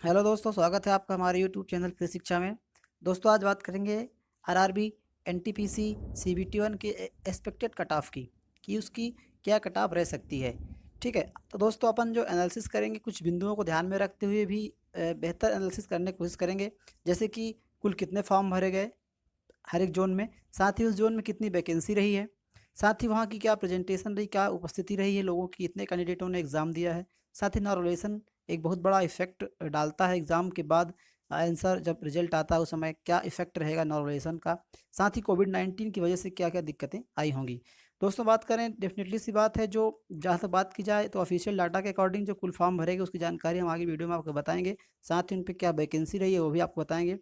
Hello दोस्तों, स्वागत है आपका हमारे यूट्यूब चैनल कृषि शिक्षा में। दोस्तों आज बात करेंगे आरआरबी, एनटीपीसी, सीबीटी 1 के एक्सपेक्टेड कट ऑफ की कि उसकी क्या कट ऑफ रह सकती है। ठीक है, तो दोस्तों अपन जो एनालिसिस करेंगे कुछ बिंदुओं को ध्यान में रखते हुए भी बेहतर एनालिसिस करने की कोशिश करेंगे। जैसे कि कुल कितने फॉर्म भरे गए हर एक जोन में, साथ ही उस जोन में कितनी वैकेंसी रही है, साथ ही वहाँ की क्या प्रेजेंटेशन रही, क्या उपस्थिति रही है लोगों की, कितने कैंडिडेटों ने एग्ज़ाम दिया है। साथ ही नॉर्मलाइजेशन एक बहुत बड़ा इफेक्ट डालता है एग्ज़ाम के बाद। आंसर जब रिजल्ट आता है उस समय क्या इफेक्ट रहेगा नॉर्मलाइजेशन का। साथ ही कोविड-19 की वजह से क्या क्या दिक्कतें आई होंगी। दोस्तों बात करें, डेफिनेटली सी बात है, जो जहाँ तक बात की जाए तो ऑफिशियल डाटा के अकॉर्डिंग जो कुल फॉर्म भरेंगे उसकी जानकारी हम आगे वीडियो में आपको बताएंगे। साथ ही उन पर क्या वैकेंसी रही है वो भी आपको बताएंगे।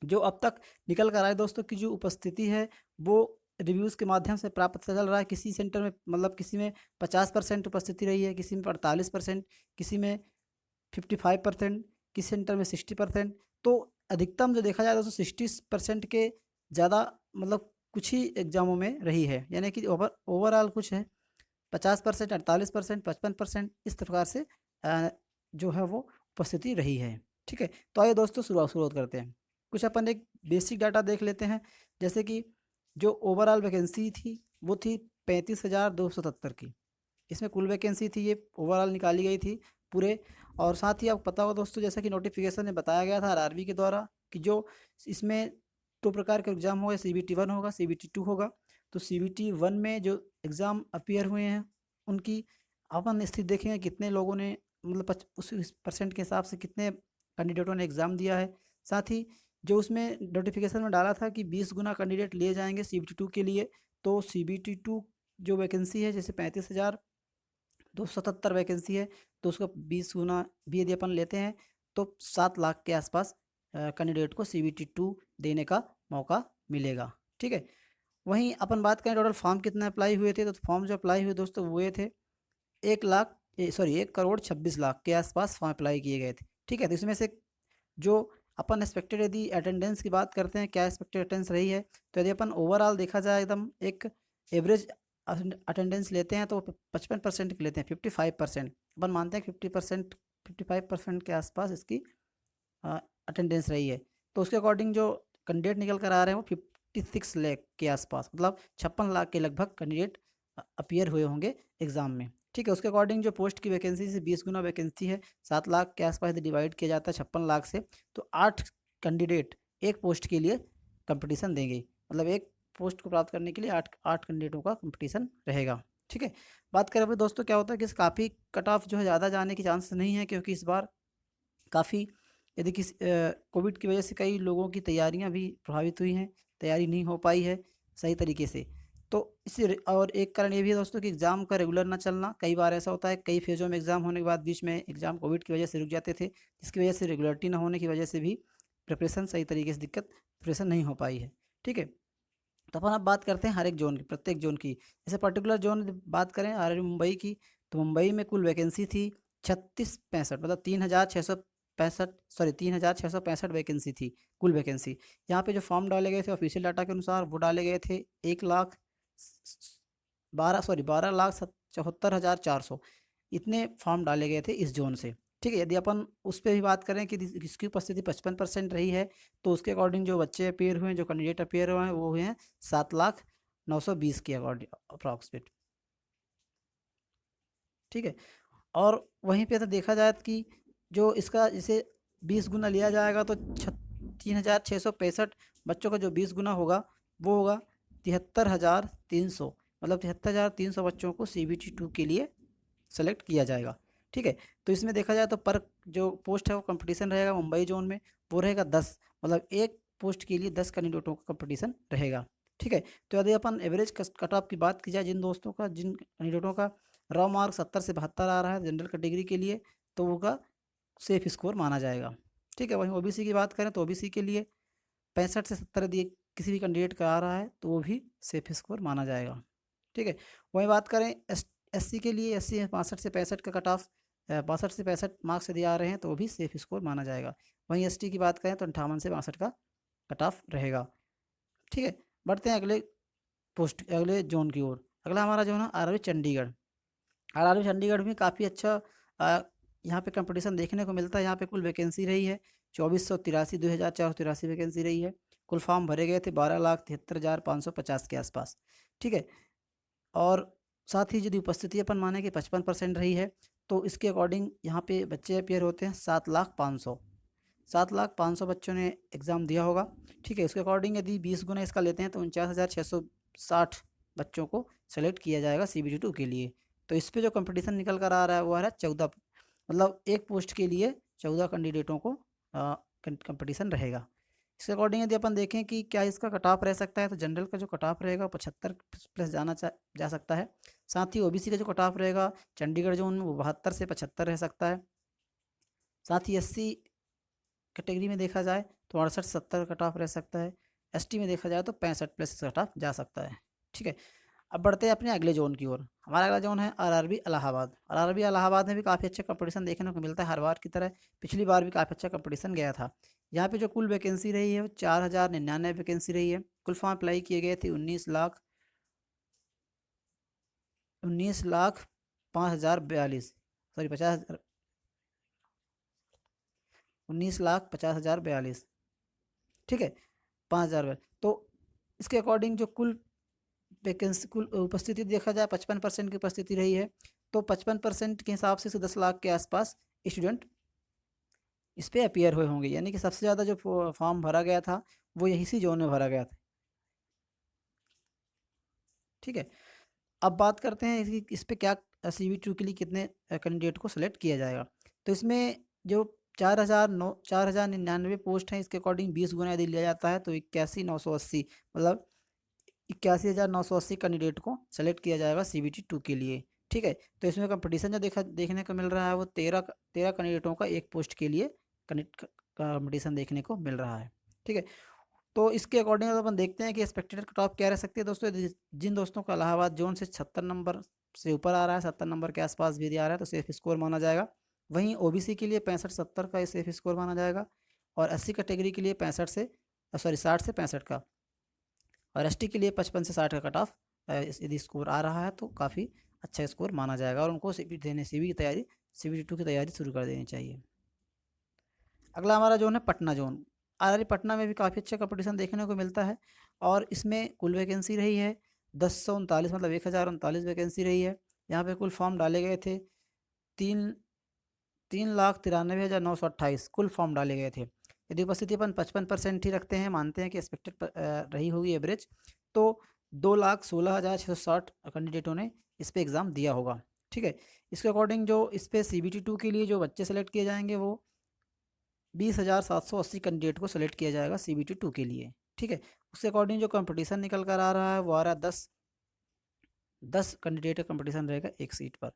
जो अब तक निकल कर आए दोस्तों की जो उपस्थिति है वो रिव्यूज़ के माध्यम से प्राप्त पता चल रहा है। किसी सेंटर में मतलब किसी में 50% उपस्थिति रही है, किसी में 48%, किसी में 55%, किसी सेंटर में 60%। तो अधिकतम जो देखा जाए दोस्तों 60% के ज़्यादा मतलब कुछ ही एग्जामों में रही है, यानी कि ओवरऑल कुछ है 50%, 48%, 55% इस प्रकार से जो है वो उपस्थिति रही है। ठीक है, तो आइए दोस्तों शुरुआत करते हैं। कुछ अपन एक बेसिक डाटा देख लेते हैं। जैसे कि जो ओवरऑल वैकेंसी थी वो थी 35,277 की। इसमें कुल वैकेंसी थी ये ओवरऑल निकाली गई थी पूरे। और साथ ही आपको पता होगा दोस्तों, जैसा कि नोटिफिकेशन में बताया गया था आरआरबी के द्वारा कि जो इसमें दो प्रकार के एग्जाम होगा, सीबीटी 1 होगा, सीबीटी 2 होगा। तो सीबीटी 1 में जो एग्ज़ाम अपीयर हुए हैं उनकी अपन स्थिति देखेंगे, कितने लोगों ने मतलब उस परसेंट के हिसाब से कितने कैंडिडेटों ने एग्ज़ाम दिया है। साथ ही जो उसमें नोटिफिकेशन में डाला था कि 20 गुना कैंडिडेट लिए जाएंगे सीबीटी 2 के लिए। तो सीबीटी 2 जो वैकेंसी है, जैसे 35,277 वैकेंसी है, तो उसका 20 गुना भी यदि अपन लेते हैं तो 7 लाख के आसपास कैंडिडेट को सीबीटी 2 देने का मौका मिलेगा। ठीक है, वहीं अपन बात करें टोटल फॉर्म कितने अप्लाई हुए थे, तो फॉर्म जो अप्लाई हुए दोस्तों वो ये थे 1 करोड़ 26 लाख के आसपास फॉर्म अप्लाई किए गए थे। ठीक है, तो इसमें से जो अपन एक्सपेक्टेड यदि अटेंडेंस की बात करते हैं, क्या एक्सपेक्टेड अटेंडेंस रही है, तो यदि अपन ओवरऑल देखा जाए एकदम एक एवरेज अटेंडेंस लेते हैं तो 55% की लेते हैं, 55%। अपन मानते हैं 50%, 55% के आसपास इसकी अटेंडेंस रही है। तो उसके अकॉर्डिंग जो कैंडिडेट निकल कर आ रहे हैं वो 56 लाख के आसपास, मतलब 56 लाख के लगभग कैंडिडेट अपीयर हुए होंगे एग्जाम में। ठीक है, उसके अकॉर्डिंग जो पोस्ट की वैकेंसी से 20 गुना वैकेंसी है, 7 लाख के आसपास यदि डिवाइड किया जाता है 56 लाख से, तो 8 कैंडिडेट एक पोस्ट के लिए कंपटीशन देंगे। मतलब एक पोस्ट को प्राप्त करने के लिए आठ आठ कैंडिडेटों का कंपटीशन रहेगा। ठीक है, बात करें अभी दोस्तों, क्या होता है कि काफ़ी कट ऑफ जो है ज़्यादा जाने की चांसेस नहीं है, क्योंकि इस बार काफ़ी यदि किसी कोविड की वजह से कई लोगों की तैयारियां भी प्रभावित हुई हैं, तैयारी नहीं हो पाई है सही तरीके से। तो और एक कारण ये भी है दोस्तों कि एग्ज़ाम का रेगुलर ना चलना। कई बार ऐसा होता है, कई फेज़ों में एग्ज़ाम होने के बाद बीच में एग्ज़ाम कोविड की वजह से रुक जाते थे, जिसकी वजह से रेगुलरिटी ना होने की वजह से भी प्रिपरेशन सही तरीके से प्रिपरेशन नहीं हो पाई है। ठीक है, तो अपन अब बात करते हैं हर एक जोन की, प्रत्येक जोन की। जैसे पर्टिकुलर जोन बात करें आर मुंबई की, तो मुंबई में कुल वैकेंसी थी 3665, मतलब 3,665, सॉरी 3,665 वैकेंसी थी कुल वैकेंसी। यहाँ पे जो फॉर्म डाले गए थे ऑफिशियल डाटा के अनुसार वो डाले गए थे 1,12,74,400, इतने फॉर्म डाले गए थे इस जोन से। ठीक है, यदि अपन उस पर भी बात करें कि इसकी उपस्थिति 55% रही है, तो उसके अकॉर्डिंग जो बच्चे अपेयर हुए हैं, जो कैंडिडेट अपेयर हुए हैं, वो हुए हैं 7,920 के अकॉर्डिंग अप्रॉक्सीमेट। ठीक है, और वहीं पे तो देखा जाए कि जो इसका जैसे 20 गुना लिया जाएगा तो 3,665 बच्चों का जो 20 गुना होगा वो होगा 73,300, मतलब 73,300 बच्चों को CBT 2 के लिए सेलेक्ट किया जाएगा। ठीक है, तो इसमें देखा जाए तो पर जो पोस्ट है वो कंपटीशन रहेगा मुंबई जोन में, वो रहेगा 10, मतलब एक पोस्ट के लिए 10 कैंडिडेटों का कंपटीशन रहेगा। ठीक है, तो यदि अपन एवरेज कट ऑफ की बात की जाए, जिन कैंडिडेटों का रॉ मार्क 70 से 72 आ रहा है जनरल कैटेगरी के लिए, तो वो का सेफ स्कोर माना जाएगा। ठीक है, वहीं ओबीसी की बात करें तो ओबीसी के लिए 65 से 70 यदि किसी भी कैंडिडेट का आ रहा है तो वो भी सेफ स्कोर माना जाएगा। ठीक है, वहीं बात करें एससी के लिए, एससी 65 से 65 का कट ऑफ, 62 से 65 मार्क्स यदि आ रहे हैं तो वो भी सेफ स्कोर माना जाएगा। वहीं एसटी की बात करें तो 58 से 62 का कट ऑफ रहेगा। ठीक है, बढ़ते हैं अगले जोन की ओर। अगला हमारा जो है ना आरआरबी चंडीगढ़। आरआरबी चंडीगढ़ में काफ़ी अच्छा यहाँ पे कंपटीशन देखने को मिलता है। यहाँ पे कुल वैकेंसी रही है 2483, 2483 वैकेंसी रही है। कुल फॉर्म भरे गए थे 12,73,550 के आसपास। ठीक है, और साथ ही यदि उपस्थिति अपन माने कि 55% रही है, तो इसके अकॉर्डिंग यहाँ पे बच्चे अपियर होते हैं 7,05,000। 7,05,000 बच्चों ने एग्ज़ाम दिया होगा। ठीक है, उसके अकॉर्डिंग यदि 20 गुना इसका लेते हैं तो 49,660 बच्चों को सेलेक्ट किया जाएगा CBT2 के लिए। तो इस पे जो कंपटीशन निकल कर आ रहा है वो आ रहा है 14, मतलब एक पोस्ट के लिए 14 कैंडिडेटों को कंपटीशन रहेगा। इसके अकॉर्डिंग यदि अपन देखें कि क्या इसका कट ऑफ रह सकता है, तो जनरल का जो कट ऑफ रहेगा 75 प्लस जा सकता है। साथ ही OBC का जो कट ऑफ रहेगा चंडीगढ़ जोन वो 72 से 75 रह सकता है। साथ ही SC कैटेगरी में देखा जाए तो 68-70 कट ऑफ रह सकता है। ST में देखा जाए तो 65 प्लस कट ऑफ जा सकता है। ठीक है, अब बढ़ते हैं अपने अगले जोन की ओर। हमारा अगला जोन है RRB इलाहाबाद। RRB इलाहाबाद में भी काफ़ी अच्छा कंपटीशन देखने को मिलता है हर बार की तरह। पिछली बार भी काफ़ी अच्छा कंपटीशन गया था। यहाँ पे जो कुल वैकेंसी रही है वो 4,099 वैकेंसी रही है। कुल फॉर्म अप्लाई किए गए थे 19,05,042, सॉरी 19,50,42। ठीक है, 5,000। तो इसके अकॉर्डिंग जो कुल वैकेंसी कुल उपस्थिति देखा जाए 55% की उपस्थिति रही है। तो 55% के हिसाब से 10 लाख के आसपास स्टूडेंट इस पे अपियर हुए होंगे, यानी कि सबसे ज़्यादा जो फॉर्म भरा गया था वो यही सी जोन में भरा गया था। ठीक है, अब बात करते हैं इस पे क्या CBT2 के लिए कितने कैंडिडेट को सेलेक्ट किया जाएगा। तो इसमें जो 4,099 पोस्ट हैं, इसके अकॉर्डिंग 20 गुना यदि लिया जाता है तो 81,980, मतलब 81,980 कैंडिडेट को सेलेक्ट किया जाएगा CBT2 के लिए। ठीक है, तो इसमें कंपटीशन जो देखने को मिल रहा है वो 13 कैंडिडेटों का एक पोस्ट के लिए कंपटीशन देखने को मिल रहा है। ठीक है, तो इसके अकॉर्डिंग अपन देखते हैं कि एक्सपेक्टेड कट ऑफ क्या रह सकती है। दोस्तों, जिन दोस्तों का इलाहाबाद जोन से 76 नंबर से ऊपर आ रहा है, 70 नंबर के आसपास भी आ रहा है, तो सेफ स्कोर माना जाएगा। वहीं OBC के लिए 65-70 का सेफ स्कोर माना जाएगा, और 80 कैटेगरी के लिए 65 से 60 से 65 का, और ST के लिए 55 से 60 का कट ऑफ यदि स्कोर आ रहा है तो काफ़ी अच्छा स्कोर माना जाएगा, और उनको CBT2 की तैयारी शुरू कर देनी चाहिए। अगला हमारा जोन है पटना जोन। RRB पटना में भी काफ़ी अच्छा कंपटीशन देखने को मिलता है, और इसमें कुल वैकेंसी रही है 1039, मतलब 1,039 वैकेंसी रही है। यहाँ पे कुल फॉर्म डाले गए थे 3,93,928 कुल फॉर्म डाले गए थे। यदि उपस्थिति अपन 55% ही रखते हैं, मानते हैं कि एक्सपेक्टेड रही होगी एवरेज, तो 2,16,660 कैंडिडेटों ने इस पर एग्ज़ाम दिया होगा। ठीक है, इसके अकॉर्डिंग जो इस पर CBT2 के लिए जो बच्चे सेलेक्ट किए जाएंगे वो 20,780 कैंडिडेट को सेलेक्ट किया जाएगा CBT2 के लिए। ठीक है, उसके अकॉर्डिंग जो कंपटीशन निकल कर आ रहा है वो आ रहा है 10 कैंडिडेट का कंपटीशन रहेगा एक सीट पर।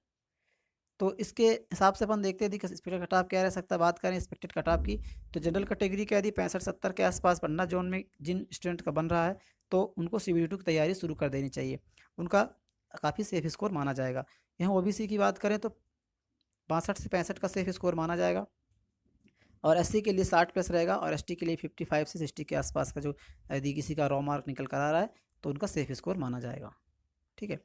तो इसके हिसाब से अपन देखते हैं कि एक्सपेक्टेड कट ऑफ क्या रह सकता है। बात करें एक्सपेक्टेड कट ऑफ की, तो जनरल कैटेगरी का यदि 65-70 के आसपास पटना जोन में जिन स्टूडेंट का बन रहा है तो उनको CBT2 की तैयारी शुरू कर देनी चाहिए, उनका काफ़ी सेफ स्कोर माना जाएगा। यहाँ OBC की बात करें तो 62 से 65 का सेफ स्कोर माना जाएगा, और SC के लिए 60 प्लस रहेगा, और ST के लिए 55 से 60 के आसपास का जो यदि किसी का रॉ मार्क निकल कर आ रहा है तो उनका सेफ स्कोर माना जाएगा। ठीक है,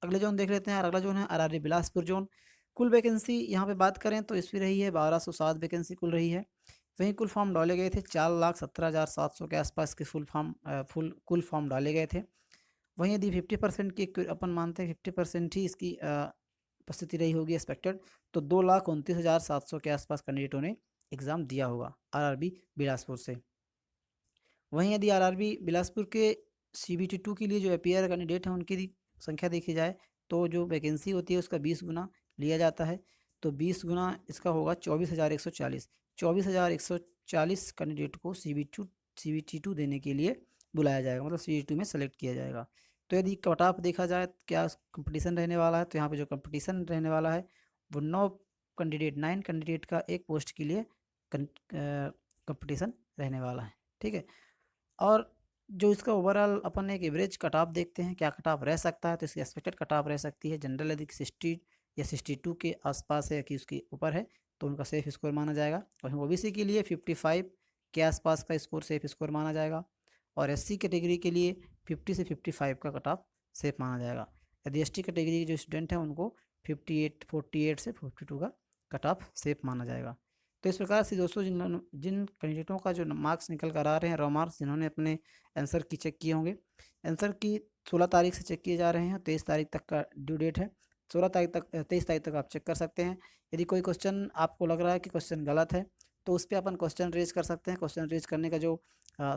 अगले जोन देख लेते हैं। अगला जोन है RRB बिलासपुर जोन। कुल वैकेंसी यहाँ पे बात करें तो इसमें रही है 1,207 वैकेंसी कुल रही है। वहीं कुल फॉर्म डाले गए थे 4,17,700 के आसपास के कुल फॉर्म डाले गए थे। वहीं यदि 50% की अपन मानते हैं 50% ही इसकी उपस्थिति रही होगी एक्सपेक्टेड, तो 2,29,700 के आसपास कैंडिडेटों ने एग्ज़ाम दिया होगा RRB बिलासपुर से। वहीं यदि RRB बिलासपुर के CBT2 के लिए जो अपियर कैंडिडेट हैं उनकी संख्या देखी जाए तो जो वैकेंसी होती है उसका 20 गुना लिया जाता है, तो 20 गुना इसका होगा 24,140। 24,140 कैंडिडेट को CBT2 देने के लिए बुलाया जाएगा, मतलब CBT2 में सेलेक्ट किया जाएगा। तो यदि कट ऑफ देखा जाए क्या कंपटीशन रहने वाला है, तो यहाँ पे जो कंपटीशन रहने वाला है वो 9 कैंडिडेट का एक पोस्ट के लिए कंपटीशन रहने वाला है। ठीक है, और जो इसका ओवरऑल अपन एक एवरेज कट ऑफ देखते हैं क्या कट ऑफ रह सकता है, तो इसकी एक्सपेक्टेड कट ऑफ रह सकती है जनरल यदि 60 या 62 के आसपास है कि उसके ऊपर है तो उनका सेफ स्कोर माना जाएगा। वहीं OBC के लिए 55 के आसपास का स्कोर सेफ स्कोर माना जाएगा, और SC कैटेगरी के लिए 50 से 55 का कट ऑफ सेफ माना जाएगा। यदि ST कैटेगरी के जो स्टूडेंट हैं उनको 48 से 42 का कट ऑफ सेफ माना जाएगा। तो इस प्रकार से दोस्तों जिन कैंडिडेटों का जो मार्क्स निकल कर आ रहे हैं, रॉ मार्क्स, जिन्होंने अपने आंसर की चेक किए होंगे, आंसर की 16 तारीख से चेक किए जा रहे हैं, 23 तारीख तक का ड्यू डेट है। 16 तारीख तक 23 तारीख तक आप चेक कर सकते हैं। यदि कोई क्वेश्चन आपको लग रहा है कि क्वेश्चन गलत है, तो उस पर अपन क्वेश्चन रेज कर सकते हैं। क्वेश्चन रेज करने का जो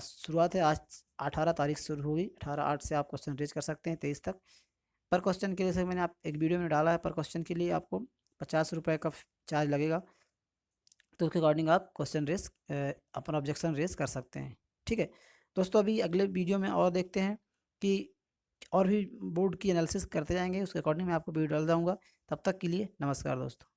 शुरुआत है, आज 18 तारीख से शुरू होगी। 18/8 से आप क्वेश्चन रेज कर सकते हैं 23 तक। पर क्वेश्चन के लिए से मैंने आप एक वीडियो में डाला है, पर क्वेश्चन के लिए आपको 50 रुपये का चार्ज लगेगा। तो उसके अकॉर्डिंग आप क्वेश्चन रेस अपना ऑब्जेक्शन रेस कर सकते हैं। ठीक है दोस्तों, अभी अगले वीडियो में और देखते हैं कि और भी बोर्ड की एनालिसिस करते जाएंगे, उसके अकॉर्डिंग मैं आपको वीडियो डाल दूँगा। तब तक के लिए नमस्कार दोस्तों।